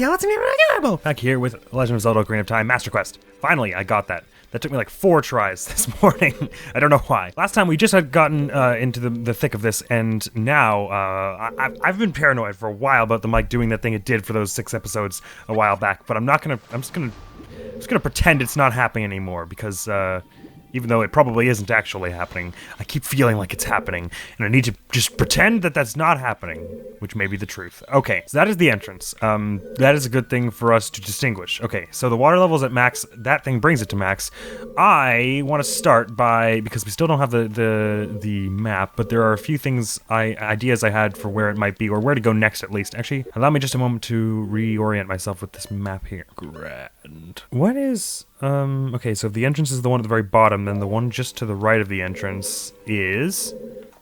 y'all, it's me, back here with Legend of Zelda Ocarina of Time Master Quest. Finally, I got that. That took me like 4 tries this morning. I don't know why. Last time we just had gotten into the thick of this, and now I've been paranoid for a while about the mic doing that thing it did for those 6 episodes a while back. But I'm just gonna pretend it's not happening anymore because even though it probably isn't actually happening, I keep feeling like it's happening, and I need to just pretend that that's not happening, which may be the truth. Okay, so that is the entrance. That is a good thing for us to distinguish. Okay, so the water level's at max. That thing brings it to max. I want to start by, because we still don't have the map, but there are a few ideas I had for where it might be, or where to go next at least. Actually, allow me just a moment to reorient myself with this map here. Grand. What is... okay, so if the entrance is the one at the very bottom, then the one just to the right of the entrance is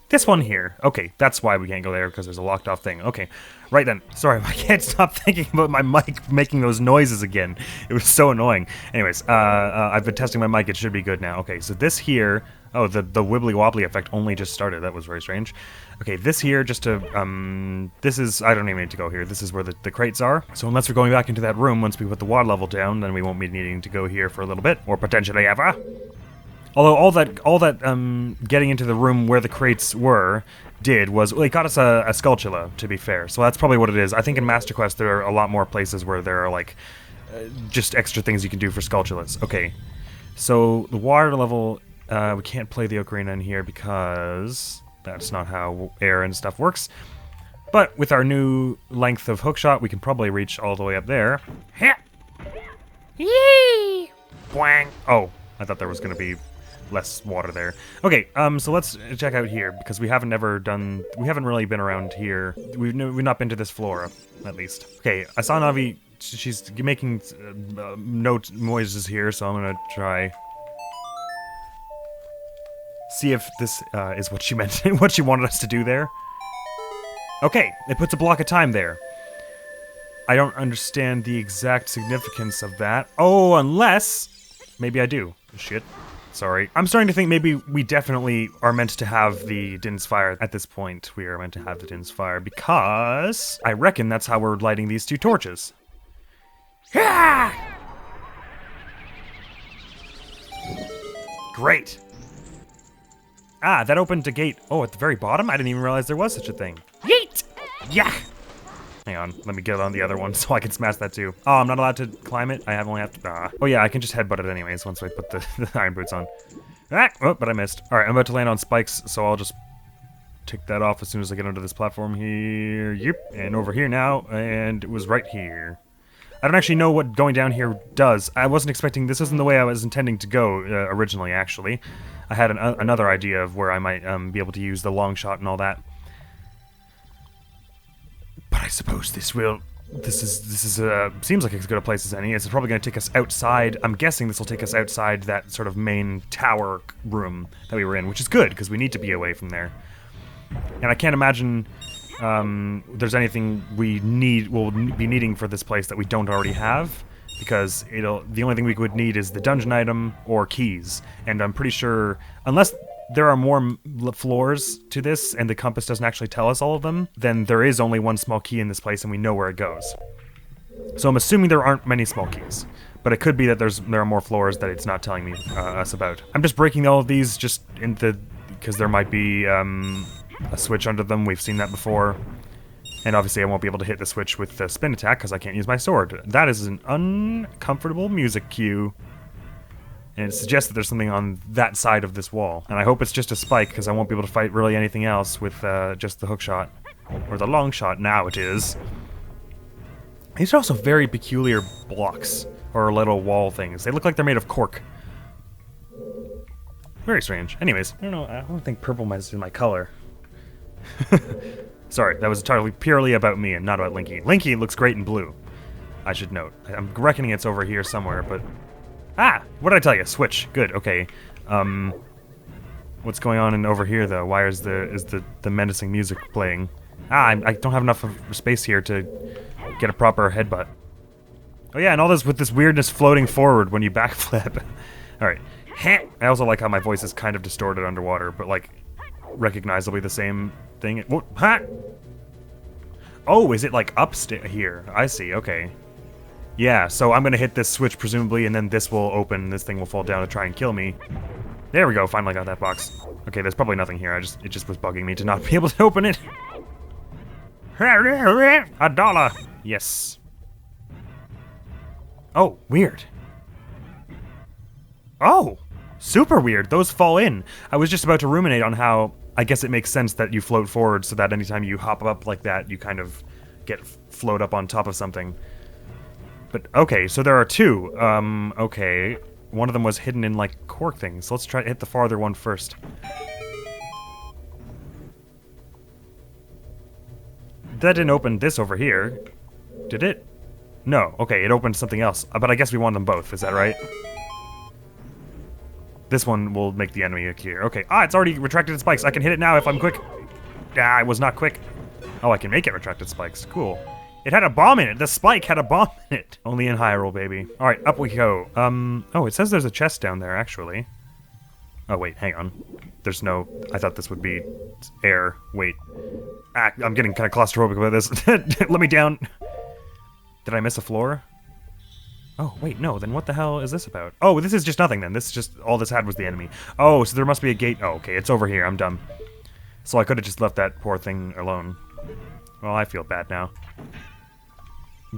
this one here. Okay, that's why we can't go there, because there's a locked off thing. Okay, right then. Sorry, I can't stop thinking about my mic making those noises again. It was so annoying. Anyways, I've been testing my mic. It should be good now. Okay, so this here... Oh, the wibbly wobbly effect only just started. That was very strange. Okay, this here, just to, this is, I don't even need to go here. This is where the crates are. So unless we're going back into that room, once we put the water level down, then we won't be needing to go here for a little bit, or potentially ever. Although all that getting into the room where the crates were was, well, it got us a Skulltula, to be fair. So that's probably what it is. I think in Master Quest there are a lot more places where there are, like, just extra things you can do for Skulltulas. Okay, so the water level... we can't play the ocarina in here because that's not how air and stuff works. But with our new length of hookshot, we can probably reach all the way up there. Yee! Bwang! Oh, I thought there was going to be less water there. Okay, so let's check out here, because we haven't really been around here. We've not been to this floor, at least. Okay, I saw Navi, she's making noises here, so I'm going to try... See if this is what she meant, what she wanted us to do there. Okay, it puts a block of time there. I don't understand the exact significance of that. Oh, unless... Maybe I do. Shit. Sorry. I'm starting to think maybe we definitely are meant to have the Din's Fire at this point. We are meant to have the Din's Fire because I reckon that's how we're lighting these 2 torches. Great. Ah, that opened a gate. Oh, at the very bottom? I didn't even realize there was such a thing. Yeet! Yeah! Hang on, let me get on the other one so I can smash that too. Oh, I'm not allowed to climb it? Only have to... Oh yeah, I can just headbutt it anyways once I put the iron boots on. Ah! Oh, but I missed. Alright, I'm about to land on spikes, so I'll just take that off as soon as I get onto this platform here. Yep, and over here now, and it was right here. I don't actually know what going down here does. I wasn't expecting... This isn't the way I was intending to go originally, actually. I had another idea of where I might be able to use the long shot and all that. But I suppose this seems like as good a place as any. It's probably going to take us outside. I'm guessing this will take us outside that sort of main tower room that we were in, which is good, because we need to be away from there. And I can't imagine there's anything we'll be needing for this place that we don't already have. Because the only thing we would need is the dungeon item or keys. And I'm pretty sure, unless there are more floors to this and the compass doesn't actually tell us all of them, then there is only one small key in this place and we know where it goes. So I'm assuming there aren't many small keys. But it could be that there are more floors that it's not telling me us about. I'm just breaking all of these just because there might be a switch under them. We've seen that before. And obviously I won't be able to hit the switch with the spin attack because I can't use my sword. That is an uncomfortable music cue. And it suggests that there's something on that side of this wall. And I hope it's just a spike because I won't be able to fight really anything else with just the hook shot. Or the long shot, now it is. These are also very peculiar blocks. Or little wall things. They look like they're made of cork. Very strange. Anyways, I don't know, I don't think purple is my color. Sorry, that was entirely purely about me and not about Linky. Linky looks great in blue, I should note. I'm reckoning it's over here somewhere, but... Ah! What did I tell you? Switch. Good, okay. What's going on over here, though? Why is the menacing music playing? Ah, I don't have enough of space here to get a proper headbutt. Oh yeah, and all this with this weirdness floating forward when you backflip. Alright. I also like how my voice is kind of distorted underwater, but like... recognizably the same thing. What? Ha! Oh, is it like upstairs here? I see, okay. Yeah, so I'm gonna hit this switch presumably, and then this will open, this thing will fall down to try and kill me. There we go, finally got that box. Okay, there's probably nothing here, it just was bugging me to not be able to open it. $1. Yes. Oh, weird. Oh, super weird. Those fall in. I was just about to ruminate on how, I guess it makes sense that you float forward so that anytime you hop up like that, you kind of float up on top of something. But, okay, so there are two. Okay. One of them was hidden in, like, cork things. So let's try to hit the farther one first. That didn't open this over here. Did it? No. Okay, it opened something else. But I guess we want them both. Is that right? This one will make the enemy appear. Okay. Ah, it's already retracted its spikes. I can hit it now if I'm quick. Ah, I was not quick. Oh, I can make it retracted spikes. Cool. It had a bomb in it. The spike had a bomb in it. Only in Hyrule, baby. All right, up we go. Oh, it says there's a chest down there, actually. Oh, wait, hang on. There's no... I thought this would be air. Wait. Ah, I'm getting kind of claustrophobic about this. Let me down. Did I miss a floor? Oh, wait, no. Then what the hell is this about? Oh, this is just nothing, then. This is just... All this had was the enemy. Oh, so there must be a gate. Oh, okay, it's over here. I'm dumb. So I could have just left that poor thing alone. Well, I feel bad now.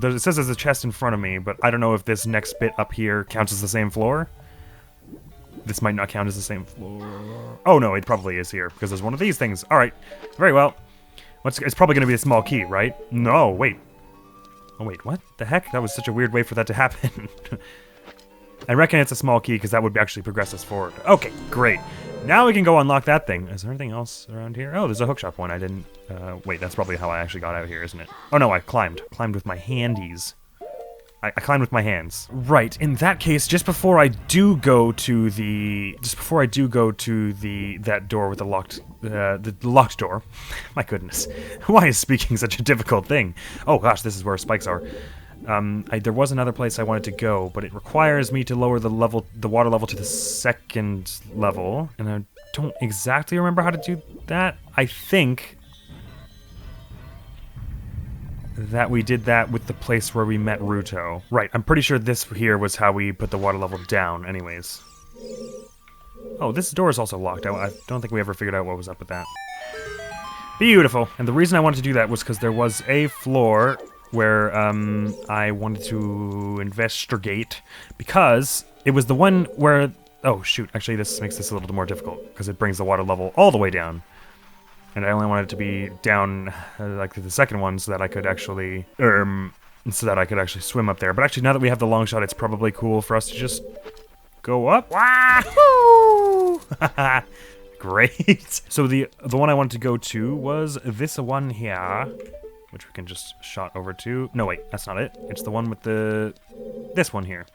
It says there's a chest in front of me, but I don't know if this next bit up here counts as the same floor. This might not count as the same floor. Oh, no, it probably is here, because there's one of these things. All right, very well. It's probably going to be a small key, right? No, wait. Oh, wait, what the heck? That was such a weird way for that to happen. I reckon it's a small key, because that would actually progress us forward. Okay, great. Now we can go unlock that thing. Is there anything else around here? Oh, there's a hookshot one. I didn't... wait, that's probably how I actually got out here, isn't it? Oh, no, I climbed. Climbed with my handies. I climbed with my hands. Right, in that case, just before I do go to the... that door with the locked door. My goodness. Why is speaking such a difficult thing? Oh, gosh, this is where spikes are. There was another place I wanted to go, but it requires me to lower the water level to the second level, and I don't exactly remember how to do that. I think that we did that with the place where we met Ruto. Right, I'm pretty sure this here was how we put the water level down anyways. Oh, this door is also locked. I don't think we ever figured out what was up with that. Beautiful. And the reason I wanted to do that was because there was a floor where I wanted to investigate, because it was the one where... Oh, shoot. Actually, this makes this a little more difficult, because it brings the water level all the way down. And I only wanted it to be down, like, the second one, so that I could actually... swim up there. But actually, now that we have the long shot, it's probably cool for us to just go up. Wahoo! Great. So the one I wanted to go to was this one here, which we can just shot over to. No, wait, that's not it. It's the one with this one here.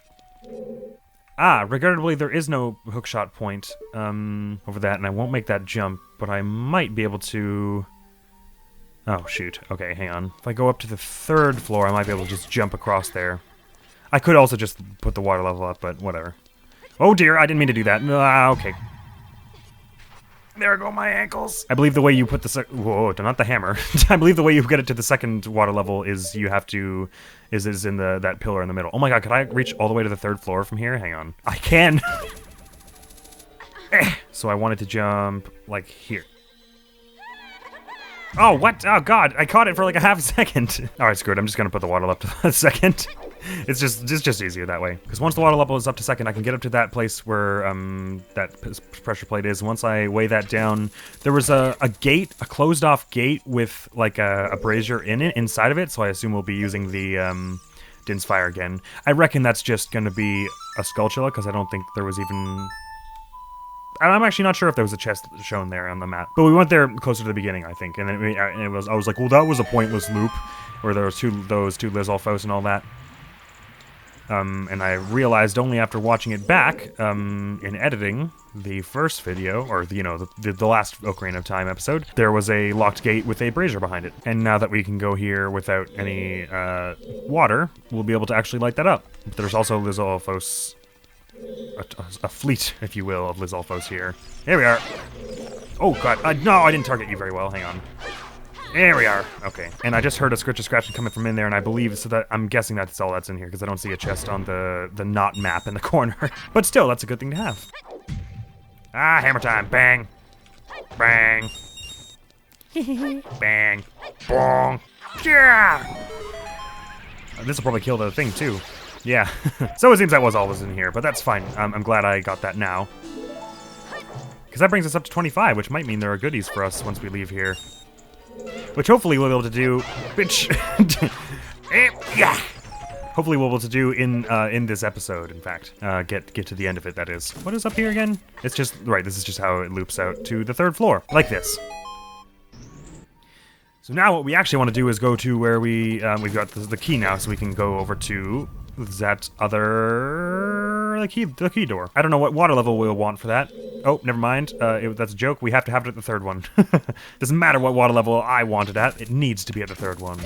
Ah, regrettably, there is no hookshot point over that, and I won't make that jump, but I might be able to... Oh, shoot. Okay, hang on. If I go up to the third floor, I might be able to just jump across there. I could also just put the water level up, but whatever. Oh, dear, I didn't mean to do that. Ah, okay. There go my ankles. I believe the way you put the whoa, not the hammer. I believe the way you get it to the second water level is you have to... is in that pillar in the middle. Oh my god, could I reach all the way to the third floor from here? Hang on. I can! So I wanted to jump, like, here. Oh, what? Oh god, I caught it for like a half second. Alright, screw it, I'm just gonna put the water level up to second. It's just easier that way. Because once the water level is up to second, I can get up to that place where that pressure plate is. Once I weigh that down, there was a gate, a closed-off gate with like a brazier in it, inside of it, so I assume we'll be using the Din's Fire again. I reckon that's just gonna be a Skulltula, because I don't think there was even... I'm actually not sure if there was a chest shown there on the map. But we went there closer to the beginning, I think. And then I was like, well, that was a pointless loop. Where there was those two Lizalfos and all that. And I realized only after watching it back, in editing the first video, or, you know, the last Ocarina of Time episode, there was a locked gate with a brazier behind it. And now that we can go here without any water, we'll be able to actually light that up. But there's also Lizalfos... A fleet, if you will, of Lizalfos here. Here we are. Oh god, no, I didn't target you very well, hang on. There we are. Okay. And I just heard a scratching coming from in there, and I believe, so that I'm guessing that's all that's in here, because I don't see a chest on the not map in the corner. But still, that's a good thing to have. Ah, hammer time. Bang. Bang. Bang. Bong. Yeah! This will probably kill the thing, too. Yeah. So it seems that was all was in here, but that's fine. I'm glad I got that now. Because that brings us up to 25, which might mean there are goodies for us once we leave here. Which hopefully we'll be able to do... Bitch! Yeah! Hopefully we'll be able to do in this episode, in fact. Get to the end of it, that is. What is up here again? It's just... Right, this is just how it loops out to the 3rd floor. Like this. So now what we actually want to do is go to where we've got the key now, so we can go over to that other... the key door. I don't know what water level we'll want for that. Oh, never mind. That's a joke. We have to have it at the 3rd one. Doesn't matter what water level I want it at. It needs to be at the 3rd one.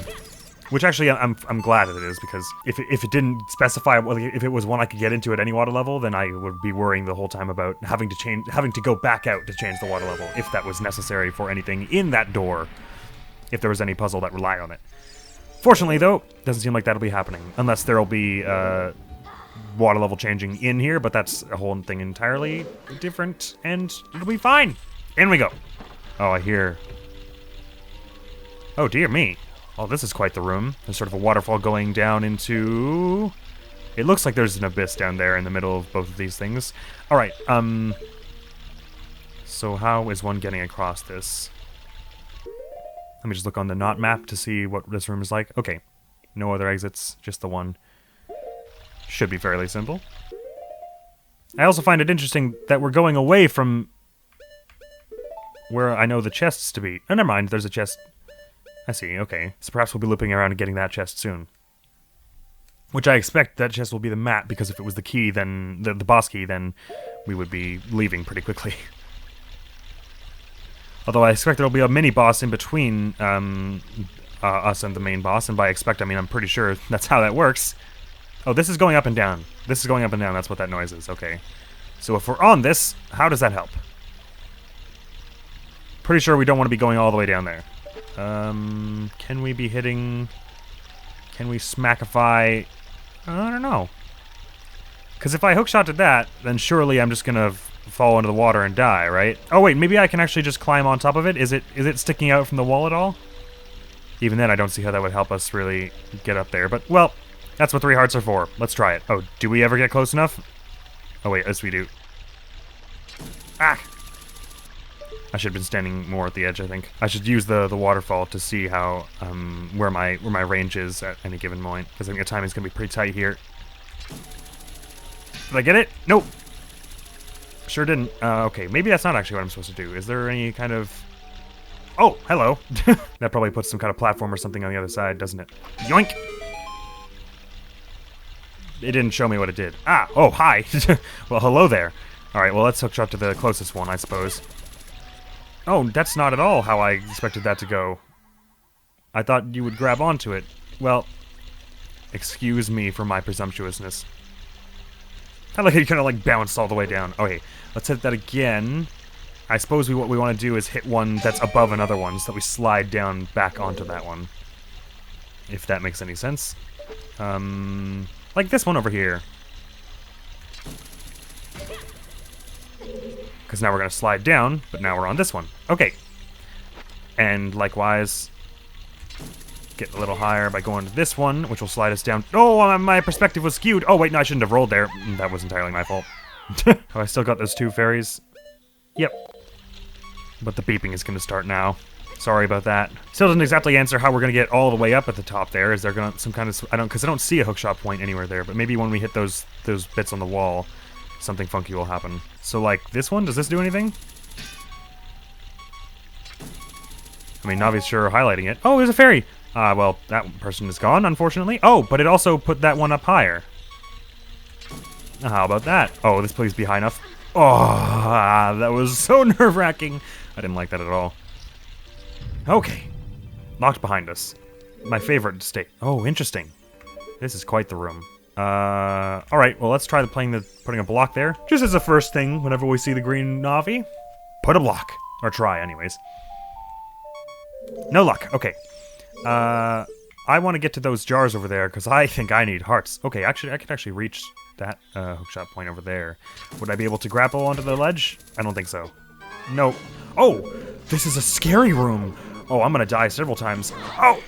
Which actually, I'm glad that it is, because if it didn't specify, if it was one I could get into at any water level, then I would be worrying the whole time about having to go back out to change the water level, if that was necessary for anything in that door. If there was any puzzle that relied on it. Fortunately, though, doesn't seem like that'll be happening. Unless there'll be water level changing in here, but that's a whole thing entirely different, and it'll be fine. In we go. Oh, I hear... Oh, dear me. Oh, this is quite the room. There's sort of a waterfall going down into... It looks like there's an abyss down there in the middle of both of these things. Alright, so how is one getting across this? Let me just look on the not map to see what this room is like. Okay. No other exits, just the one. Should be fairly simple. I also find it interesting that we're going away from where I know the chests to be. Oh, never mind, there's a chest. I see, okay. So perhaps we'll be looping around and getting that chest soon. Which I expect that chest will be the map, because if it was the key, then the boss key, then we would be leaving pretty quickly. Although I expect there'll be a mini-boss in between us and the main boss, and by expect, I mean I'm pretty sure that's how that works. Oh, this is going up and down. This is going up and down, that's what that noise is, okay. So if we're on this, how does that help? Pretty sure we don't want to be going all the way down there. Can we be hitting... Can we smackify... I don't know. Because if I hookshot at that, then surely I'm just gonna fall into the water and die, right? Oh wait, maybe I can actually just climb on top of it? Is it sticking out from the wall at all? Even then, I don't see how that would help us really get up there. But, well, that's what 3 hearts are for. Let's try it. Oh, do we ever get close enough? Oh wait, yes we do. Ah! I should have been standing more at the edge, I think. I should use the waterfall to see how, where my range is at any given point. Because I think the timing's gonna be pretty tight here. Did I get it? Nope. Sure didn't. Okay, maybe that's not actually what I'm supposed to do. Is there any kind of... Oh, hello. That probably puts some kind of platform or something on the other side, doesn't it? Yoink! It didn't show me what it did. Ah, oh, hi! Well, hello there. Alright, well, let's hookshot to the closest one, I suppose. Oh, that's not at all how I expected that to go. I thought you would grab onto it. Well, excuse me for my presumptuousness. I like how you kind of like bounce all the way down. Okay, let's hit that again. I suppose what we want to do is hit one that's above another one so that we slide down back onto that one. If that makes any sense. Like this one over here. Because now we're going to slide down, but now we're on this one. Okay. And likewise, get a little higher by going to this one, which will slide us down. Oh, my perspective was skewed. Oh, wait, no, I shouldn't have rolled there. That was entirely my fault. Have I still got those 2 fairies? Yep. But the beeping is going to start now. Sorry about that. Still doesn't exactly answer how we're going to get all the way up at the top there. Is there going to some kind of... Because I don't see a hookshot point anywhere there, but maybe when we hit those bits on the wall, something funky will happen. So, like, this one? Does this do anything? I mean, Navi's sure highlighting it. Oh, there's a fairy! Well, that person is gone, unfortunately. Oh, but it also put that one up higher. How about that? Oh, this please be high enough. Oh, that was so nerve-wracking. I didn't like that at all. Okay. Locked behind us. My favorite state. Oh, interesting. This is quite the room. Alright, well, let's try putting a block there. Just as a first thing, whenever we see the green Navi, put a block. Or try, anyways. No luck. Okay. I want to get to those jars over there because I think I need hearts. Okay, actually, I could actually reach that hookshot point over there. Would I be able to grapple onto the ledge? I don't think so. No. Oh, this is a scary room. Oh, I'm gonna die several times. Oh,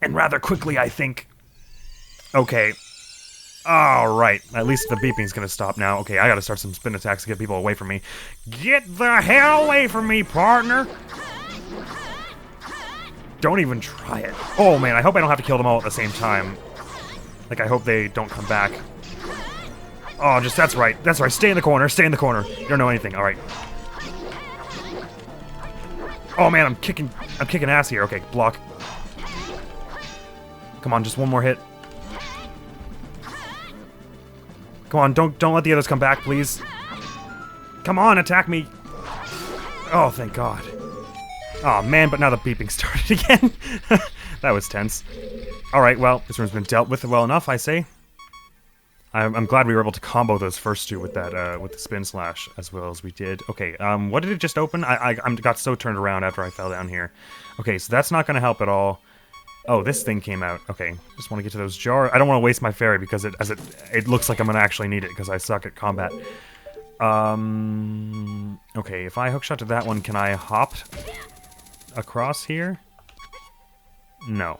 and rather quickly, I think. Okay. All right. At least the beeping's gonna stop now. Okay, I gotta start some spin attacks to get people away from me. Get the hell away from me, partner! Don't even try it. Oh man, I hope I don't have to kill them all at the same time. Like, I hope they don't come back. Oh, that's right. That's right. Stay in the corner. Stay in the corner. You don't know anything. All right. Oh man, I'm kicking ass here. Okay, block. Come on, just one more hit. Come on, don't let the others come back, please. Come on, attack me. Oh, thank God. Oh man, but now the beeping started again. That was tense. Alright, well, this room's been dealt with well enough, I say. I'm glad we were able to combo those first two with that, with the spin slash as well as we did. Okay, what did it just open? I got so turned around after I fell down here. Okay, so that's not gonna help at all. Oh, this thing came out. Okay, just want to get to those jars. I don't want to waste my fairy because it looks like I'm gonna actually need it because I suck at combat. Okay, if I hookshot to that one, can I hop across here? No.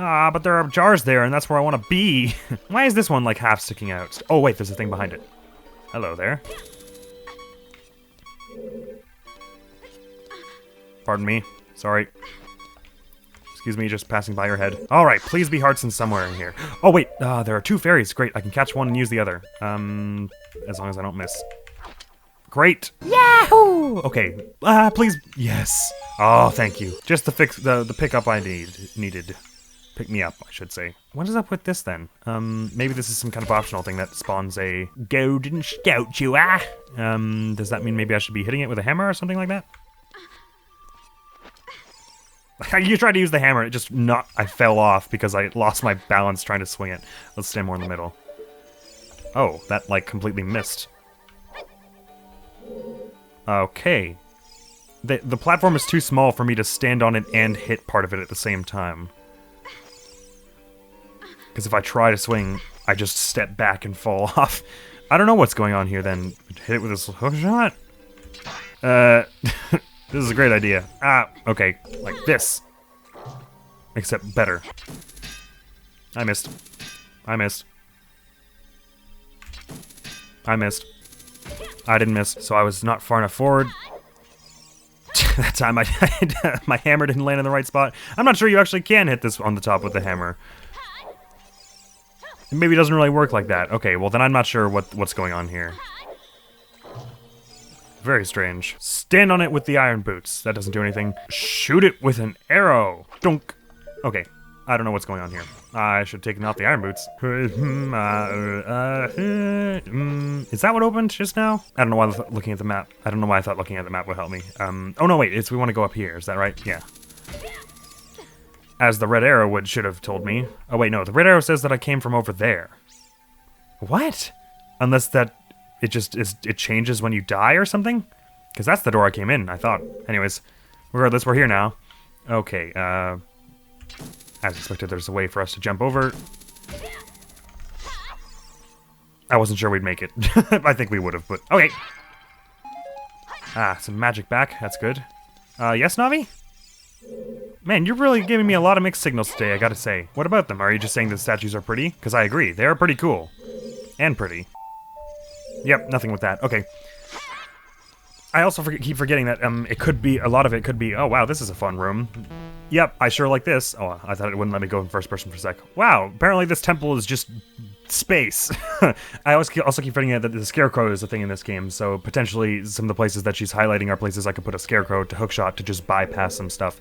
Ah, but there are jars there, and that's where I want to be. Why is this one, like, half sticking out? Oh, wait, there's a thing behind it. Hello there. Pardon me. Sorry. Excuse me, just passing by your head. Alright, please be hearts in somewhere in here. Oh, wait, there are two fairies. Great, I can catch one and use the other. As long as I don't miss. Great! Yahoo! Okay, please, yes. Oh, thank you. Just the pickup I needed. Pick me up, I should say. What is up with this, then? Maybe this is some kind of optional thing that spawns a golden scout you, ah? Does that mean maybe I should be hitting it with a hammer or something like that? You tried to use the hammer, I fell off because I lost my balance trying to swing it. Let's stand more in the middle. Oh, that, like, completely missed. Okay. The platform is too small for me to stand on it and hit part of it at the same time. Because if I try to swing, I just step back and fall off. I don't know what's going on here, then. Hit it with this hook shot? This is a great idea. Ah, okay. Like this. Except better. I missed. I missed. I missed. I didn't miss, so I was not far enough forward. That time my hammer didn't land in the right spot. I'm not sure you actually can hit this on the top with the hammer. It maybe doesn't really work like that. Okay, well then I'm not sure what's going on here. Very strange. Stand on it with the iron boots. That doesn't do anything. Shoot it with an arrow. Dunk. Okay. I don't know what's going on here. I should have taken off the iron boots. Is that what opened just now? I don't know why I was looking at the map. I don't know why I thought looking at the map would help me. Oh no, wait. We want to go up here. Is that right? Yeah. As the red arrow should have told me. Oh wait, no. The red arrow says that I came from over there. What? Unless that it changes when you die or something? Because that's the door I came in, I thought. Anyways, regardless, we're here now. Okay, as expected, there's a way for us to jump over. I wasn't sure we'd make it. I think we would have, but okay. Ah, some magic back. That's good. Yes, Navi? Man, you're really giving me a lot of mixed signals today, I gotta say. What about them? Are you just saying the statues are pretty? Because I agree. They are pretty cool. And pretty. Yep, nothing with that. Okay. I also keep forgetting that a lot of it could be, oh wow, this is a fun room. Yep, I sure like this. Oh, I thought it wouldn't let me go in first person for a sec. Wow, apparently this temple is just space. I also keep forgetting that the scarecrow is a thing in this game, so potentially some of the places that she's highlighting are places I could put a scarecrow to hookshot to just bypass some stuff.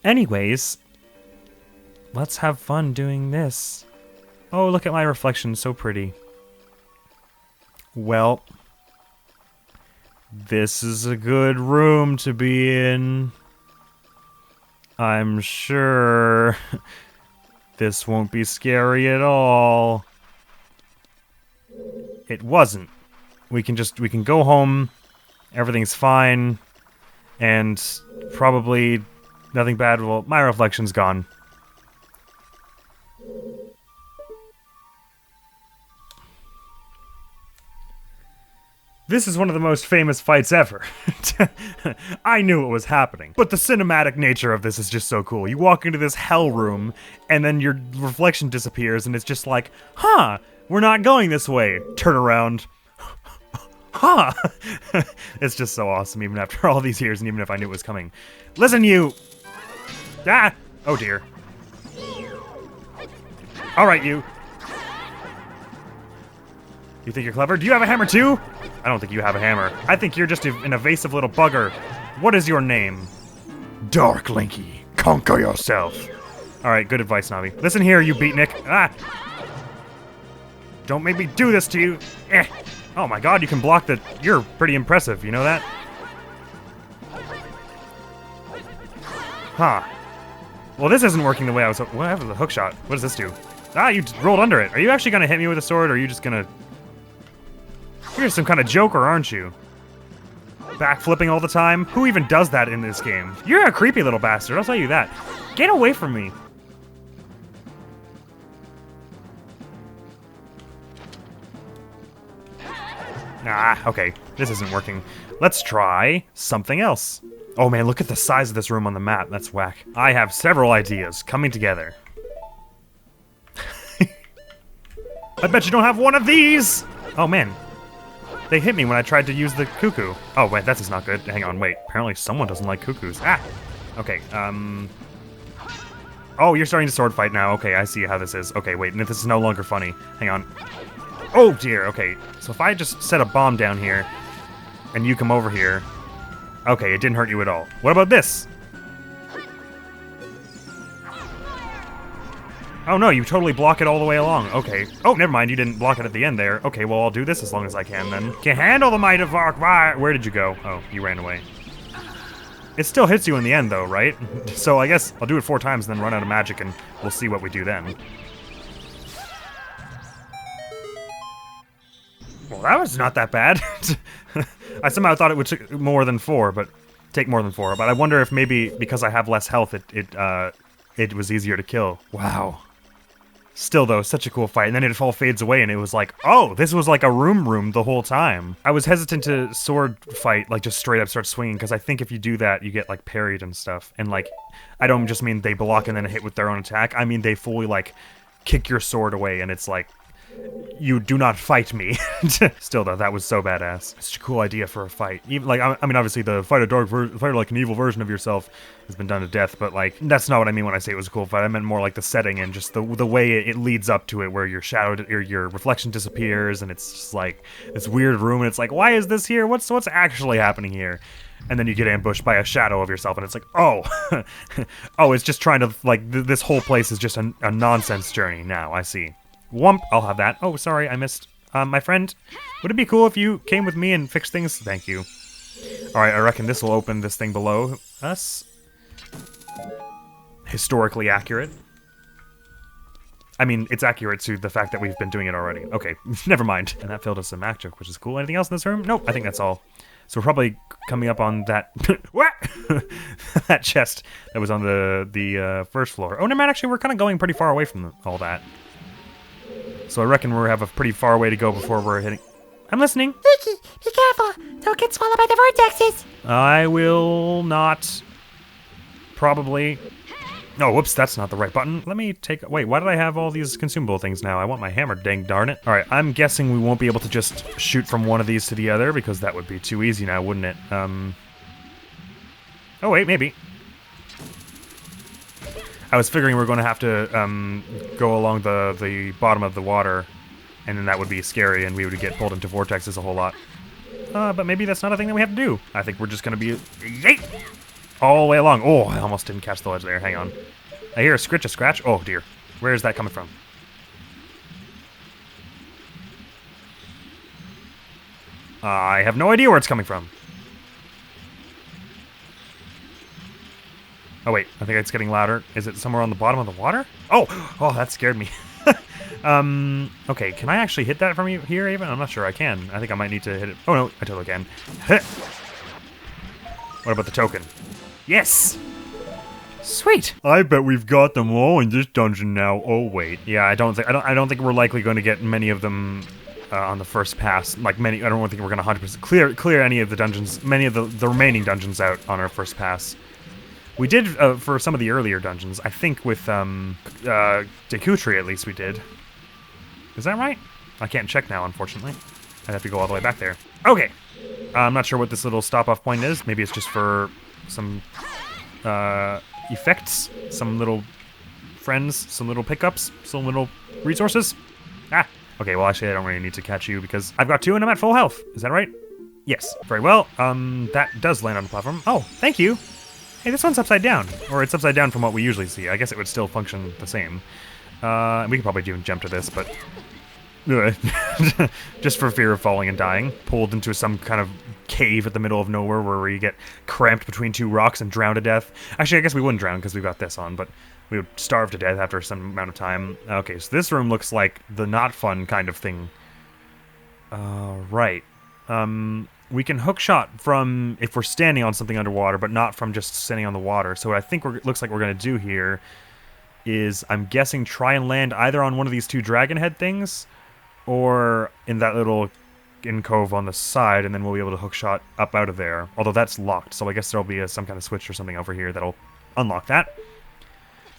Anyways, let's have fun doing this. Oh, look at my reflection, so pretty. Well, this is a good room to be in. I'm sure this won't be scary at all. It wasn't. We can go home, everything's fine, and probably Nothing bad. Well, my reflection's gone. This is one of the most famous fights ever. I knew it was happening. But the cinematic nature of this is just so cool. You walk into this hell room, and then your reflection disappears, and it's just like, huh, we're not going this way. Turn around. Huh. It's just so awesome, even after all these years, and even if I knew it was coming. Listen, you. Ah! Oh dear. Alright, you. You think you're clever? Do you have a hammer too? I don't think you have a hammer. I think you're just an evasive little bugger. What is your name? Dark Linky. Conquer yourself. Alright, good advice, Navi. Listen here, you beatnik. Ah! Don't make me do this to you. Eh. Oh my god, you can block the... You're pretty impressive, you know that? Huh. Well, this isn't working the way I was... What happened to the hook shot? What does this do? Ah, you rolled under it. Are you actually gonna hit me with a sword, or are you just gonna... You're some kind of joker, aren't you? Backflipping all the time? Who even does that in this game? You're a creepy little bastard, I'll tell you that. Get away from me. Ah, okay. This isn't working. Let's try something else. Oh man, look at the size of this room on the map. That's whack. I have several ideas coming together. I bet you don't have one of these! Oh man. They hit me when I tried to use the cuckoo. Oh wait, this is not good. Hang on, wait. Apparently someone doesn't like cuckoos. Ah! Okay, Oh, you're starting to sword fight now. Okay, I see how this is. Okay, wait, this is no longer funny. Hang on. Oh dear, okay. So if I just set a bomb down here, and you come over here... Okay, it didn't hurt you at all. What about this? Oh no, you totally block it all the way along. Okay. Oh, never mind, you didn't block it at the end there. Okay, well, I'll do this as long as I can then. Can handle the might of Arc. Where did you go? Oh, you ran away. It still hits you in the end though, right? So I guess I'll do it 4 times and then run out of magic and we'll see what we do then. Well, that was not that bad. I somehow thought it would take more than 4, but I wonder if maybe because I have less health, it was easier to kill. Wow. Still though, such a cool fight, and then it all fades away, and it was like, oh, this was like a room the whole time. I was hesitant to sword fight, like just straight up start swinging, because I think if you do that, you get like parried and stuff, and like, I don't just mean they block and then hit with their own attack, I mean they fully like kick your sword away, and it's like, you do not fight me. Still though, that was so badass. It's such a cool idea for a fight. Even like, I mean, obviously the fight like an evil version of yourself has been done to death, but like, that's not what I mean when I say it was a cool fight. I meant more like the setting and just the way it leads up to it, where your shadow, or your reflection disappears, and it's just like this weird room, and it's like, why is this here? What's actually happening here? And then you get ambushed by a shadow of yourself, and it's like, oh, oh, it's just trying to like this whole place is just a nonsense journey. Now I see. Whump, I'll have that. Oh, sorry, I missed. My friend, would it be cool if you came with me and fixed things? Thank you. Alright, I reckon this will open this thing below us. Historically accurate. I mean, it's accurate to the fact that we've been doing it already. Okay, never mind. And that filled us some magic, which is cool. Anything else in this room? Nope, I think that's all. So we're probably coming up on that... What? That chest that was on the first floor. Oh, no, man, actually, we're kind of going pretty far away from all that. So I reckon we have a pretty far way to go before we're hitting... I'm listening. Lucky, be careful. Don't get swallowed by the vortexes. I will not... Probably... Oh, whoops, that's not the right button. Let me take... Wait, why did I have all these consumable things now? I want my hammer, dang darn it. Alright, I'm guessing we won't be able to just shoot from one of these to the other, because that would be too easy now, wouldn't it? Oh, wait, maybe. I was figuring we're going to have to go along the bottom of the water, and then that would be scary, and we would get pulled into vortexes a whole lot. But maybe that's not a thing that we have to do. I think we're just going to be... Yeet! All the way along. Oh, I almost didn't catch the ledge there. Hang on. I hear a scratch. Oh, dear. Where is that coming from? I have no idea where it's coming from. Oh, wait. I think it's getting louder. Is it somewhere on the bottom of the water? Oh! Oh, that scared me. Okay. Can I actually hit that from here, even? I'm not sure I can. I think I might need to hit it. Oh, no. I totally can. What about the token? Yes! Sweet. I bet we've got them all in this dungeon now. Oh wait, yeah, I don't think we're likely going to get many of them on the first pass. Like many, I don't think we're going to 100% clear any of the dungeons, many of the remaining dungeons out on our first pass. We did for some of the earlier dungeons. I think with Dekutri at least we did. Is that right? I can't check now, unfortunately. I'd have to go all the way back there. Okay. I'm not sure what this little stop-off point is. Maybe it's just for some effects, some little friends, some little pickups, some little resources. Ah, okay, well actually I don't really need to catch you because I've got 2 and I'm at full health. Is that right? Yes, very well. That does land on the platform. Oh, thank you. Hey, this one's upside down. Or it's upside down from what we usually see. I guess it would still function the same. We could probably even jump to this, but... just for fear of falling and dying. Pulled into some kind of cave at the middle of nowhere where you get cramped between 2 rocks and drown to death. Actually, I guess we wouldn't drown because we've got this on, but we would starve to death after some amount of time. Okay, so this room looks like the not fun kind of thing. Right. We can hookshot from if we're standing on something underwater, but not from just standing on the water. So what I think looks like we're going to do here is, I'm guessing, try and land either on one of these 2 dragon head things, or in that little cove on the side, and then we'll be able to hookshot up out of there. Although that's locked, so I guess there'll be some kind of switch or something over here that'll unlock that.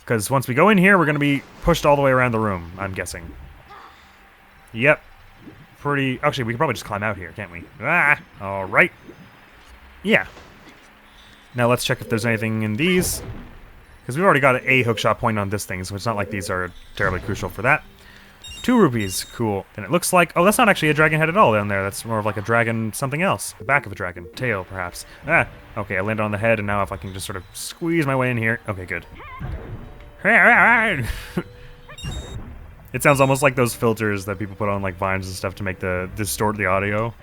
Because once we go in here, we're going to be pushed all the way around the room, I'm guessing. Yep. Actually, we could probably just climb out here, can't we? Ah! Alright. Yeah. Now let's check if there's anything in these. Because we've already got a hookshot point on this thing, so it's not like these are terribly crucial for that. 2 rupees. Cool. And it looks like... Oh, that's not actually a dragon head at all down there. That's more of like a dragon something else. The back of a dragon. Tail, perhaps. Ah! Okay, I landed on the head, and now if I can just sort of squeeze my way in here... Okay, good. It sounds almost like those filters that people put on like vines and stuff to make distort the audio.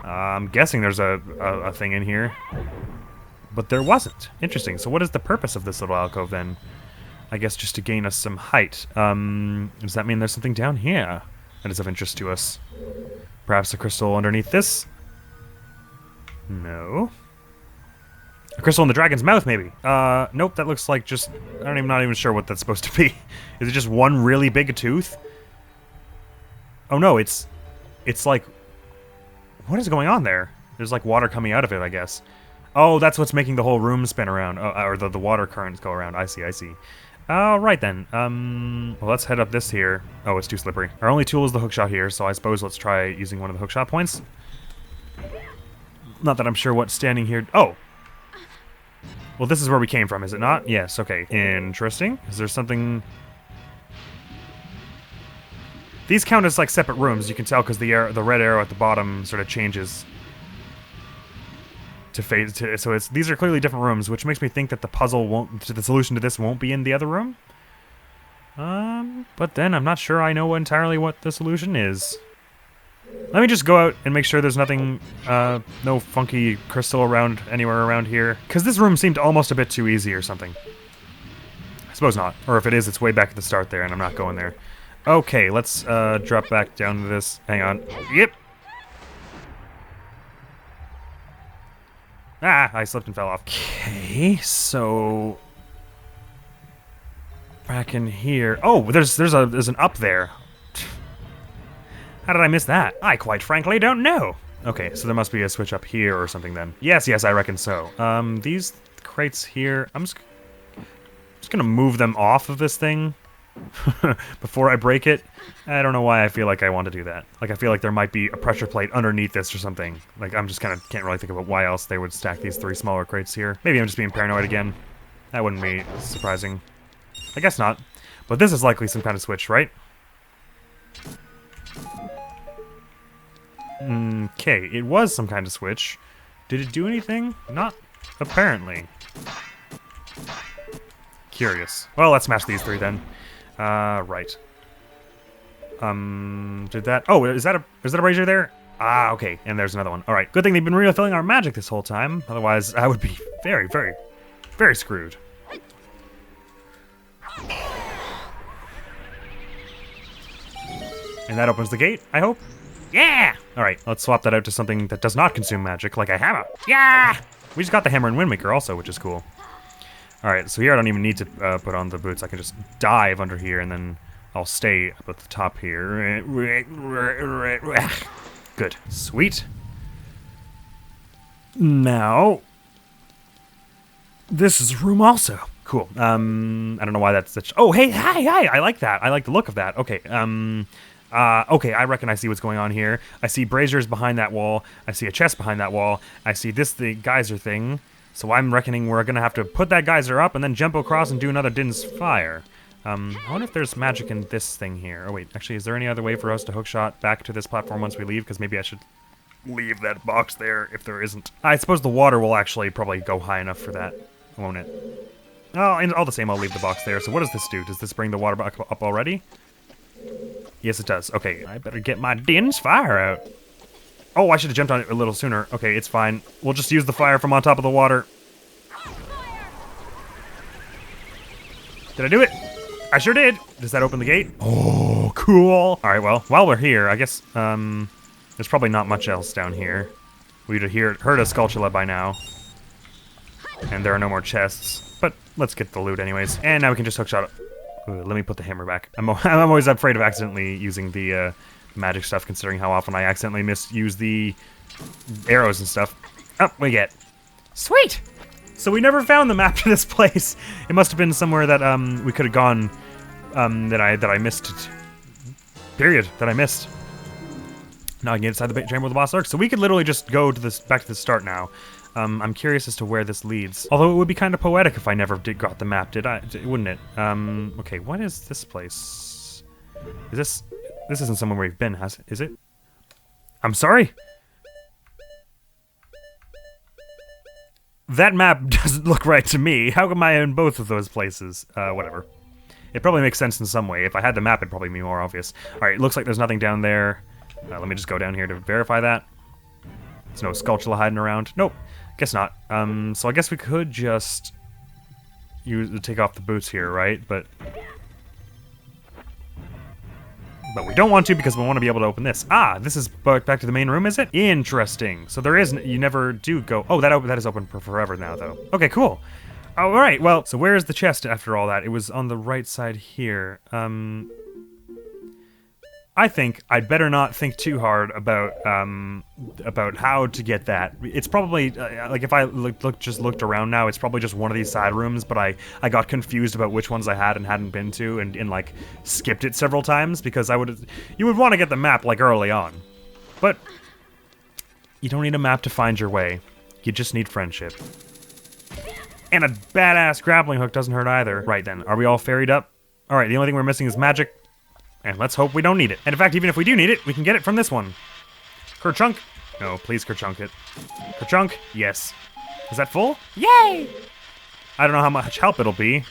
I'm guessing there's a thing in here. But there wasn't. Interesting. So what is the purpose of this little alcove then? I guess just to gain us some height. Does that mean there's something down here that is of interest to us? Perhaps a crystal underneath this? No. A crystal in the dragon's mouth, maybe. Nope, that looks like just... I'm not even sure what that's supposed to be. Is it just one really big tooth? Oh no, it's like... What is going on there? There's like water coming out of it, I guess. Oh, that's what's making the whole room spin around. Or the water currents go around. I see, I see. Alright then. Well, let's head up this here. Oh, it's too slippery. Our only tool is the hookshot here, so I suppose let's try using one of the hookshot points. Not that I'm sure what's standing here... Oh! Well, this is where we came from, is it not? Yes, okay. Interesting. Is there something... These count as like separate rooms, you can tell, because the red arrow at the bottom sort of changes to phase to, so these are clearly different rooms, which makes me think that the solution to this won't be in the other room. But then I'm not sure I know entirely what the solution is. Let me just go out and make sure there's nothing, no funky crystal around anywhere around here. Because this room seemed almost a bit too easy or something. I suppose not. Or if it is, it's way back at the start there and I'm not going there. Okay, let's drop back down to this. Hang on. Yep. Ah, I slipped and fell off. Okay, so... Back in here... Oh, there's an up there. How did I miss that? I quite frankly don't know. Okay, so there must be a switch up here or something then. Yes, I reckon so. These crates here... I'm just gonna move them off of this thing before I break it. I don't know why I feel like I want to do that. Like, I feel like there might be a pressure plate underneath this or something. Like, I'm just kind of can't really think about why else they would stack these 3 smaller crates here. Maybe I'm just being paranoid again. That wouldn't be surprising. I guess not. But this is likely some kind of switch, right? Okay, it was some kind of switch. Did it do anything? Not apparently. Curious. Well, let's smash these 3 then. Right. Did that... Oh, is that a brazier there? Ah, okay. And there's another one. All right. Good thing they've been refilling our magic this whole time. Otherwise, I would be very, very, very screwed. And that opens the gate, I hope. Yeah! All right, let's swap that out to something that does not consume magic, like a hammer. Yeah! We just got the hammer and wind maker also, which is cool. Alright, so here I don't even need to put on the boots. I can just dive under here, and then I'll stay up at the top here. Good. Sweet. Now, this is a room also. Cool. I don't know why that's such... Oh, hey, hi! I like that. I like the look of that. Okay, okay, I reckon I see what's going on here. I see braziers behind that wall. I see a chest behind that wall. I see the geyser thing. So I'm reckoning we're gonna have to put that geyser up and then jump across and do another Din's Fire. I wonder if there's magic in this thing here. Oh wait, actually, is there any other way for us to hookshot back to this platform once we leave? Because maybe I should leave that box there if there isn't. I suppose the water will actually probably go high enough for that, won't it? Oh, and all the same, I'll leave the box there. So what does this do? Does this bring the water back up already? Yes, it does. Okay, I better get my Din's Fire out. Oh, I should have jumped on it a little sooner. Okay, it's fine. We'll just use the fire from on top of the water. Did I do it? I sure did. Does that open the gate? Oh, cool. All right, well, while we're here, I guess there's probably not much else down here. We'd have heard a Skulltula by now. And there are no more chests. But let's get the loot anyways. And now we can just hookshot it. Let me put the hammer back. I'm always afraid of accidentally using the magic stuff, considering how often I accidentally misuse the arrows and stuff. Oh, we get. Sweet! So we never found the map to this place. It must have been somewhere that we could have gone that I missed. Period. That I missed. Now I can get inside the chamber with the boss arc. So we could literally just go to this back to the start now. I'm curious as to where this leads. Although it would be kind of poetic if I never got the map, wouldn't it? Okay, what is this place? Is this... This isn't somewhere we've been, is it? I'm sorry? That map doesn't look right to me. How am I in both of those places? Whatever. It probably makes sense in some way. If I had the map, it'd probably be more obvious. Alright, looks like there's nothing down there. Let me just go down here to verify that. There's no Skulltula hiding around. Nope. Guess not. So I guess we could just take off the boots here, right? But we don't want to because we want to be able to open this. Ah, this is back to the main room, is it? Interesting. So there is, you never do go. Oh, that is open for forever now, though. Okay, cool. All right. Well, so where is the chest after all that? It was on the right side here. I think I'd better not think too hard about how to get that. It's probably like if I just looked around now, it's probably just one of these side rooms. But I got confused about which ones I had and hadn't been to, and like skipped it several times because you would want to get the map like early on, but you don't need a map to find your way. You just need friendship. And a badass grappling hook doesn't hurt either. Right then, are we all ferried up? All right, the only thing we're missing is magic. And let's hope we don't need it. And in fact, even if we do need it, we can get it from this one. Kerchunk. No, please Kerchunk it. Kerchunk. Yes. Is that full? Yay! I don't know how much help it'll be.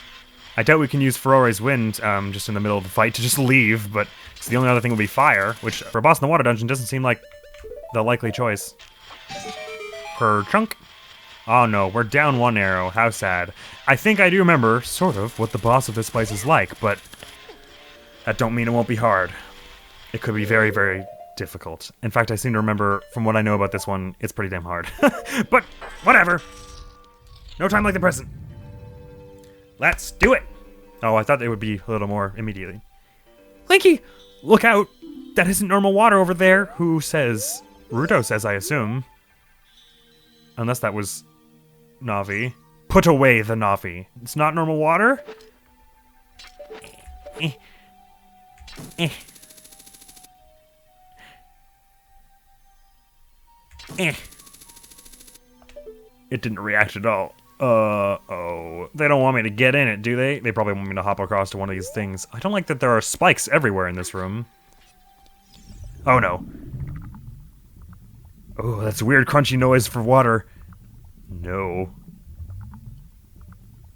I doubt we can use Ferore's Wind just in the middle of the fight to just leave, but the only other thing will be fire, which for a boss in the water dungeon doesn't seem like the likely choice. Kerchunk. Oh no, we're down one arrow. How sad. I think I do remember, sort of, what the boss of this place is like, but that don't mean it won't be hard. It could be very, very difficult. In fact, I seem to remember, from what I know about this one, it's pretty damn hard. But, whatever. No time like the present. Let's do it! Oh, I thought it would be a little more immediately. Linky! Look out! That isn't normal water over there. Who says? Ruto says, I assume. Unless that was Navi. Put away the Navi. It's not normal water? Eh. It didn't react at all. Oh. They don't want me to get in it, do they? They probably want me to hop across to one of these things. I don't like that there are spikes everywhere in this room. Oh no. Oh, that's a weird crunchy noise for water. No.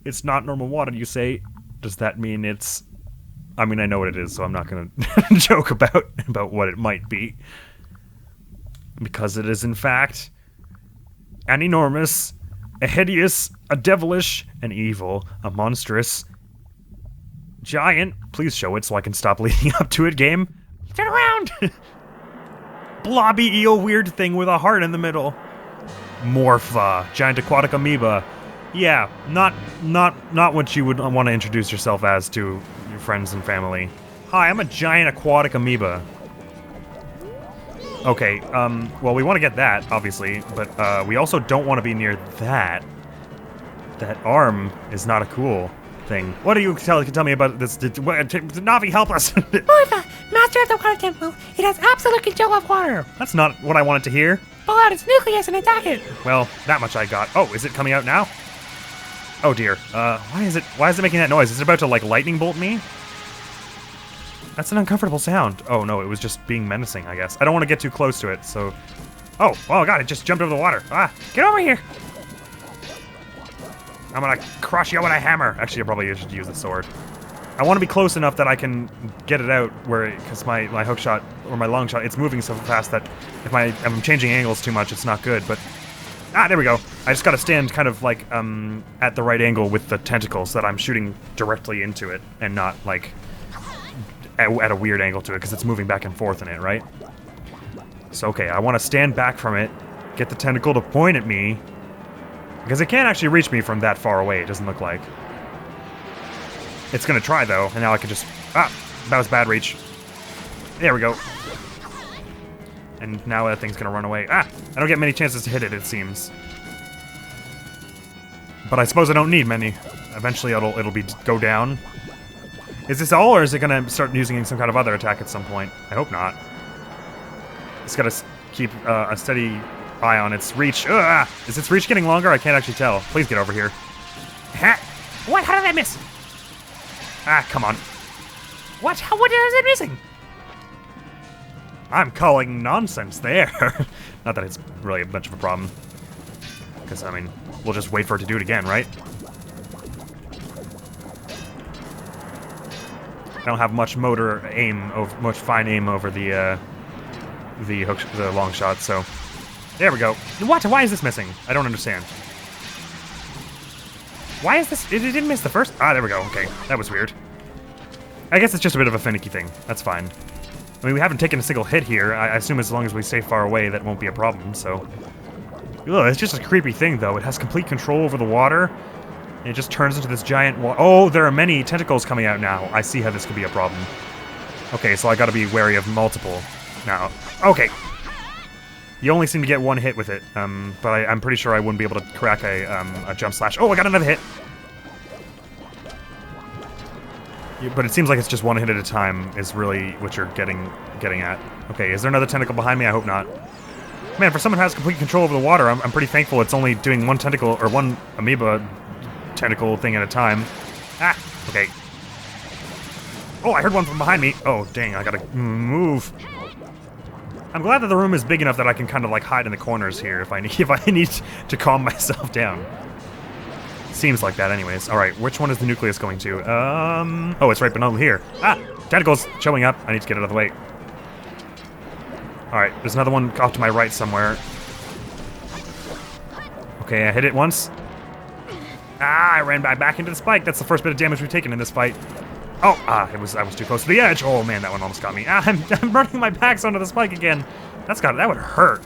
It's not normal water, you say? Does that mean it's... I mean, I know what it is, so I'm not gonna joke about what it might be. Because it is, in fact, an enormous, a hideous, a devilish, an evil, a monstrous, giant, please show it so I can stop leading up to it, game. Turn around! Blobby eel weird thing with a heart in the middle. Morpha, giant aquatic amoeba. Yeah, not what you would want to introduce yourself as to your friends and family. Hi, I'm a giant aquatic amoeba. Okay, well, we want to get that, obviously, but we also don't want to be near that. That arm is not a cool thing. What do you can tell me about this? Navi, help us! Morpha, master of the water temple. It has absolute control of water. That's not what I wanted to hear. Pull out its nucleus and attack it. Well, that much I got. Oh, is it coming out now? Oh dear. Why is it making that noise? Is it about to, like, lightning bolt me? That's an uncomfortable sound. Oh no, it was just being menacing, I guess. I don't want to get too close to it, so... Oh god, it just jumped over the water. Ah, Get over here. I'm gonna crush you with a hammer. Actually, I probably should use the sword. I want to be close enough that I can get it out where, because my hook shot, or my long shot, it's moving so fast that if I'm changing angles too much, it's not good, but... Ah, there we go. I just gotta stand kind of, like, at the right angle with the tentacles so that I'm shooting directly into it, and not, like, at a weird angle to it, because it's moving back and forth in it, right? So, okay, I want to stand back from it, get the tentacle to point at me, because it can't actually reach me from that far away, it doesn't look like. It's gonna try, though, and now I can just... Ah! That was bad reach. There we go. And now that thing's gonna run away. Ah! I don't get many chances to hit it, it seems. But I suppose I don't need many. Eventually it'll go down. Is this all, or is it gonna start using some kind of other attack at some point? I hope not. It's gotta keep a steady eye on its reach. Ugh! Is its reach getting longer? I can't actually tell. Please get over here. Ha! What? How did I miss? Ah, come on. What? What is it missing? I'm calling nonsense there. Not that it's really much of a problem. Because, I mean, we'll just wait for it to do it again, right? I don't have much much fine aim over the long shot, so... There we go. What? Why is this missing? I don't understand. Why is this... It didn't miss the first... Ah, there we go. Okay, that was weird. I guess it's just a bit of a finicky thing. That's fine. I mean, we haven't taken a single hit here. I assume as long as we stay far away, that won't be a problem, so... Ugh, it's just a creepy thing, though. It has complete control over the water, and it just turns into this giant Oh, there are many tentacles coming out now. I see how this could be a problem. Okay, so I gotta be wary of multiple now. Okay. You only seem to get one hit with it, but I'm pretty sure I wouldn't be able to crack a jump slash. Oh, I got another hit! But it seems like it's just one hit at a time is really what you're getting at. Okay, is there another tentacle behind me? I hope not. Man, for someone who has complete control over the water, I'm pretty thankful it's only doing one tentacle, or one amoeba tentacle thing at a time. Ah, okay. Oh, I heard one from behind me. Oh, dang, I gotta move. I'm glad that the room is big enough that I can kind of like hide in the corners here if I need to calm myself down. Seems like that anyways. Alright, which one is the nucleus going to? Oh, it's right below here. Ah! Tentacles showing up. I need to get it out of the way. Alright, there's another one off to my right somewhere. Okay, I hit it once. Ah, I ran back into the spike. That's the first bit of damage we've taken in this fight. Oh, I was too close to the edge. Oh man, that one almost got me. Ah, I'm running my backs onto the spike again. That would hurt.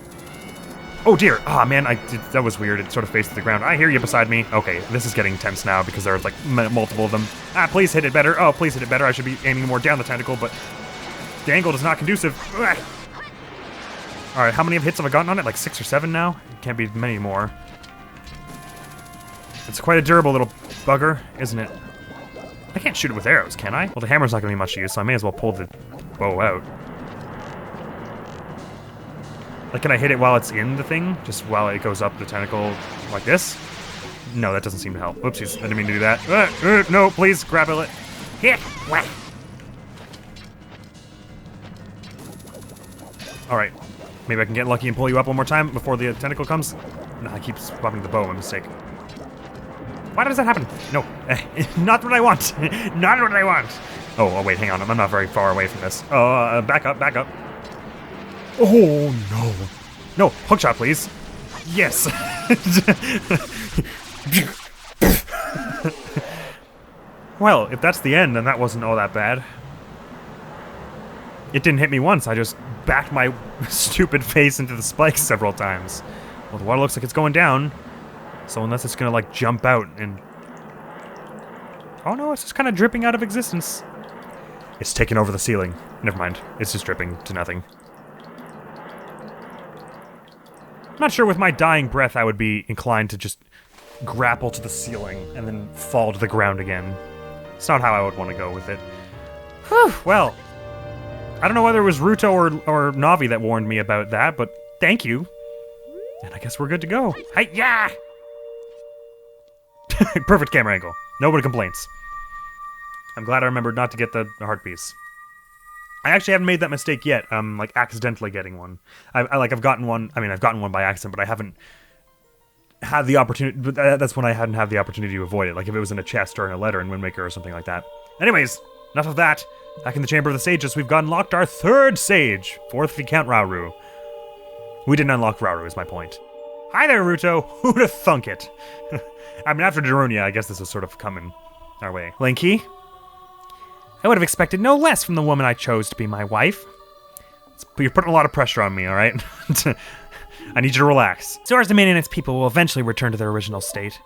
Oh dear. Ah, man, that was weird. It sort of faced the ground. I hear you beside me. Okay, this is getting tense now because there's like multiple of them. Ah, please hit it better. Oh, please hit it better. I should be aiming more down the tentacle, but the angle is not conducive. Ugh. All right, how many hits have I gotten on it? Like 6 or 7 now? It can't be many more. It's quite a durable little bugger, isn't it? I can't shoot it with arrows, can I? Well, the hammer's not going to be much use, so I may as well pull the bow out. Like, can I hit it while it's in the thing? Just while it goes up the tentacle like this? No, that doesn't seem to help. Oopsies, I didn't mean to do that. No, please, grapple it. Hit! Whack! Alright. Maybe I can get lucky and pull you up one more time before the tentacle comes? No, I keep swapping the bow, my mistake. Why does that happen? No. Not what I want. Not what I want. Oh, wait, hang on. I'm not very far away from this. Back up, back up. Oh, no. No, hook shot, please. Yes. Well, if that's the end, then that wasn't all that bad. It didn't hit me once. I just backed my stupid face into the spikes several times. Well, the water looks like it's going down. So unless it's gonna, like, jump out and... Oh no, it's just kind of dripping out of existence. It's taken over the ceiling. Never mind. It's just dripping to nothing. I'm not sure with my dying breath I would be inclined to just grapple to the ceiling and then fall to the ground again. It's not how I would want to go with it. Whew, well, I don't know whether it was Ruto or Navi that warned me about that, but thank you. And I guess we're good to go. Hi-ya! Perfect camera angle. Nobody complains. I'm glad I remembered not to get the heart piece. I actually haven't made that mistake yet. Like accidentally getting one. I've gotten one. I mean, I've gotten one by accident, but I haven't had the opportunity. But that's when I hadn't had the opportunity to avoid it. Like if it was in a chest or in a letter in Windmaker or something like that. Anyways, enough of that. Back in the Chamber of the Sages, we've unlocked our third sage. Fourth if you count Rauru. We didn't unlock Rauru, is my point. Hi there, Ruto. Who'd have thunk it? I mean, after Darunia, I guess this is sort of coming our way. Linky? I would have expected no less from the woman I chose to be my wife. But you're putting a lot of pressure on me, alright? I need you to relax. Zora's Dominion and its people will eventually return to their original state.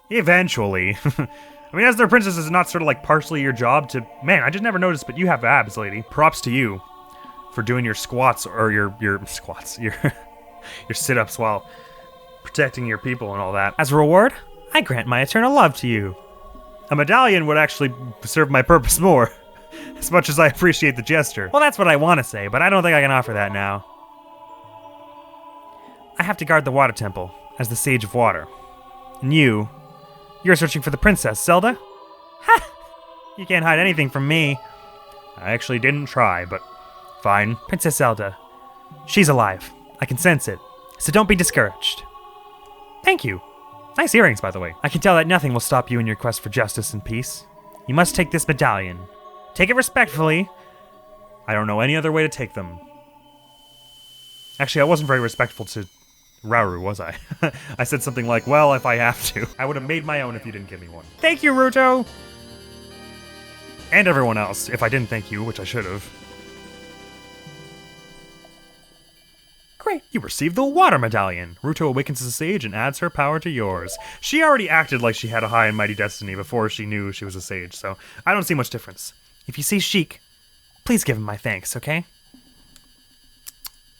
Eventually. I mean, as their princess, is not sort of like partially your job to... Man, I just never noticed, but you have abs, lady. Props to you for doing your squats, or your squats, your sit-ups while protecting your people and all that. As a reward, I grant my eternal love to you. A medallion would actually serve my purpose more, as much as I appreciate the gesture. Well, that's what I want to say, but I don't think I can offer that now. I have to guard the water temple, as the Sage of Water. And you're searching for the princess, Zelda? Ha! You can't hide anything from me. I actually didn't try, but fine. Princess Zelda. She's alive. I can sense it. So don't be discouraged. Thank you. Nice earrings, by the way. I can tell that nothing will stop you in your quest for justice and peace. You must take this medallion. Take it respectfully. I don't know any other way to take them. Actually, I wasn't very respectful to Rauru, was I? I said something like, well, if I have to. I would have made my own if you didn't give me one. Thank you, Ruto! And everyone else, if I didn't thank you, which I should have. Great, you received the water medallion. Ruto awakens as a sage and adds her power to yours. She already acted like she had a high and mighty destiny before she knew she was a sage, so I don't see much difference. If you see Sheik, please give him my thanks, okay?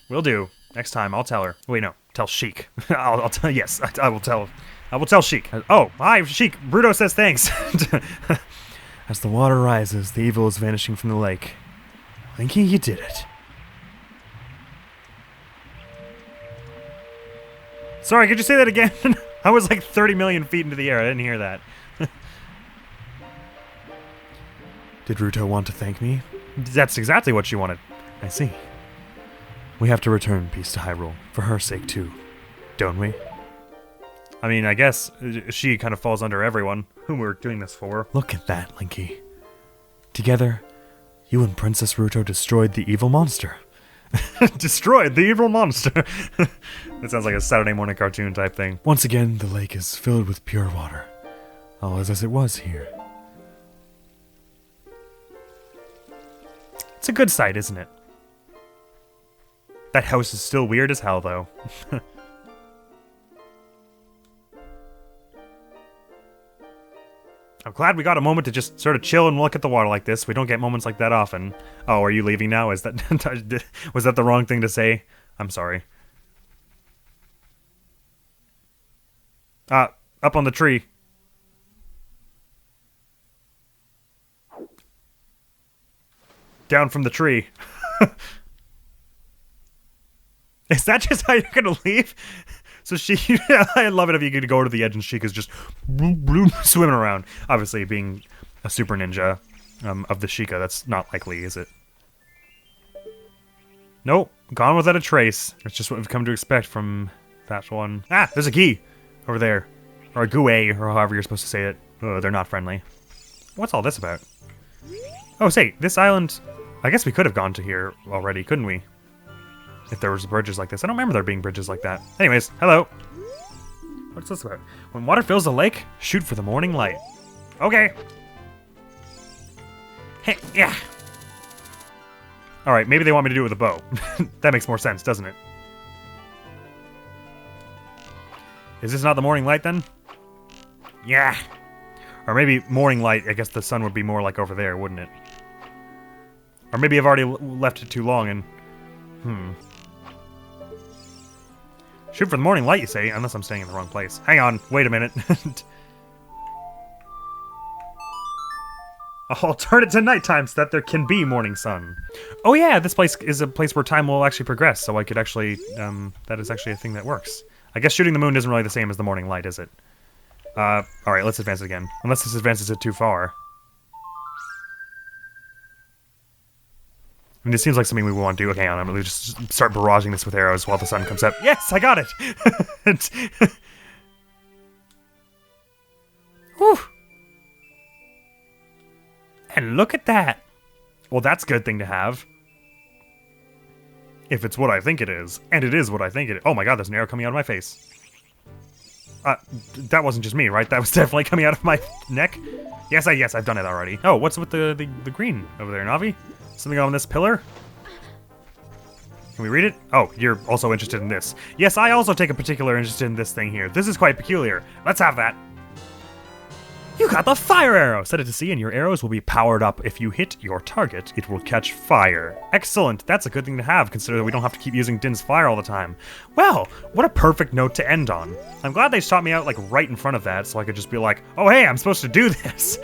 Will do. Next time, I'll tell her. Wait, no. Tell Sheik. I'll tell. Yes, I will tell. I will tell Sheik. Oh, hi, Sheik. Bruto says thanks. As the water rises, the evil is vanishing from the lake. Linky, you did it. Sorry, could you say that again? I was like 30 million feet into the air. I didn't hear that. Did Ruto want to thank me? That's exactly what she wanted. I see. We have to return peace to Hyrule, for her sake too, don't we? I mean, I guess she kind of falls under everyone whom we're doing this for. Look at that, Linky. Together, you and Princess Ruto destroyed the evil monster. Destroyed the evil monster. That sounds like a Saturday morning cartoon type thing. Once again, the lake is filled with pure water. All is as it was here. It's a good sight, isn't it? That house is still weird as hell, though. I'm glad we got a moment to just sort of chill and look at the water like this. We don't get moments like that often. Oh, are you leaving now? Is that was that the wrong thing to say? I'm sorry. Up on the tree. Down from the tree. Is that just how you're gonna leave? So she, I love it if you could go to the edge and Sheik is just swimming around. Obviously, being a super ninja of the Sheikah, that's not likely, is it? Nope, gone without a trace. It's just what we've come to expect from that one. Ah, there's a key over there. Or a Gue, or however you're supposed to say it. Oh, they're not friendly. What's all this about? Oh, say, this island... I guess we could have gone to here already, couldn't we? If there was bridges like this. I don't remember there being bridges like that. Anyways, hello. What's this about? When water fills the lake, shoot for the morning light. Okay. Hey, yeah. Alright, maybe they want me to do it with a bow. That makes more sense, doesn't it? Is this not the morning light then? Yeah. Or maybe morning light, I guess the sun would be more like over there, wouldn't it? Or maybe I've already left it too long and... Shoot for the morning light, you say? Unless I'm staying in the wrong place. Hang on, wait a minute. I'll turn it to nighttime so that there can be morning sun. Oh yeah, this place is a place where time will actually progress, so I could actually, that is actually a thing that works. I guess shooting the moon isn't really the same as the morning light, is it? Alright, let's advance it again. Unless this advances it too far. I mean, this seems like something we want to do. Okay, hang on, I'm gonna just start barraging this with arrows while the sun comes up. Yes, I got it! Whew. And look at that! Well, that's a good thing to have. If it's what I think it is. And it is what I think it is. Oh my god, there's an arrow coming out of my face. That wasn't just me, right? That was definitely coming out of my neck. Yes, I've done it already. Oh, what's with the green over there, Navi? Something on this pillar? Can we read it? Oh, you're also interested in this. Yes, I also take a particular interest in this thing here. This is quite peculiar. Let's have that. You got the fire arrow! Set it to sea and your arrows will be powered up. If you hit your target, it will catch fire. Excellent! That's a good thing to have, considering we don't have to keep using Din's fire all the time. Well, what a perfect note to end on. I'm glad they shot me out, like, right in front of that, so I could just be like, oh hey, I'm supposed to do this!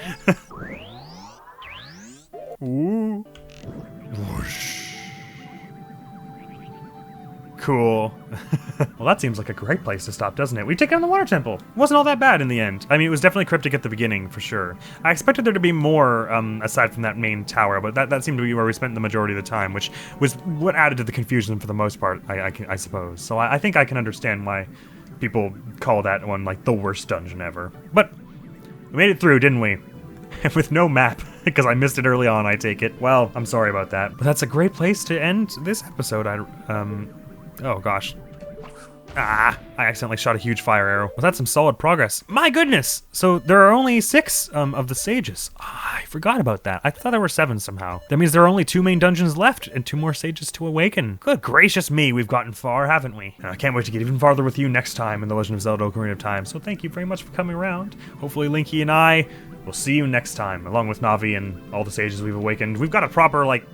Ooh. Whoosh. Cool. Well, that seems like a great place to stop, doesn't it? We've taken on the water temple. It wasn't all that bad in the end. I mean, it was definitely cryptic at the beginning, for sure. I expected there to be more, aside from that main tower, but that seemed to be where we spent the majority of the time, which was what added to the confusion for the most part, I suppose. So I think I can understand why people call that one, like, the worst dungeon ever. But we made it through, didn't we? With no map, because I missed it early on, I take it. Well, I'm sorry about that. But that's a great place to end this episode. Oh gosh. I accidentally shot a huge fire arrow. Was that some solid progress? My goodness! So there are only 6 of the sages. I forgot about that. I thought there were 7 somehow. That means there are only 2 main dungeons left and 2 more sages to awaken. Good gracious me, we've gotten far, haven't we? And I can't wait to get even farther with you next time in The Legend of Zelda Ocarina of Time. So thank you very much for coming around. Hopefully Linky and I will see you next time, along with Navi and all the sages we've awakened. We've got a proper, like,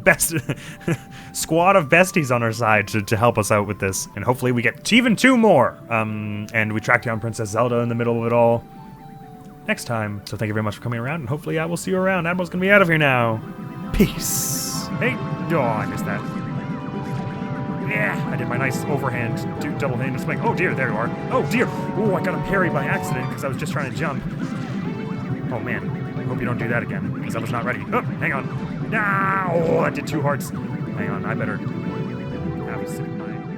best squad of besties on our side to help us out with this, and hopefully we get even 2 more and we track down Princess Zelda in the middle of it all next time. So thank you very much for coming around, and hopefully I will see you around. Admiral's gonna be out of here now. Peace. Hey, oh, I missed that. Yeah, I did my nice overhand double-handed swing. Oh dear, there you are. Oh dear. Oh, I got a parry by accident because I was just trying to jump. Oh man, I hope you don't do that again, because I was not ready. Oh, hang on. No! Oh, I did 2 hearts. Hang on, I better have a sip of mine.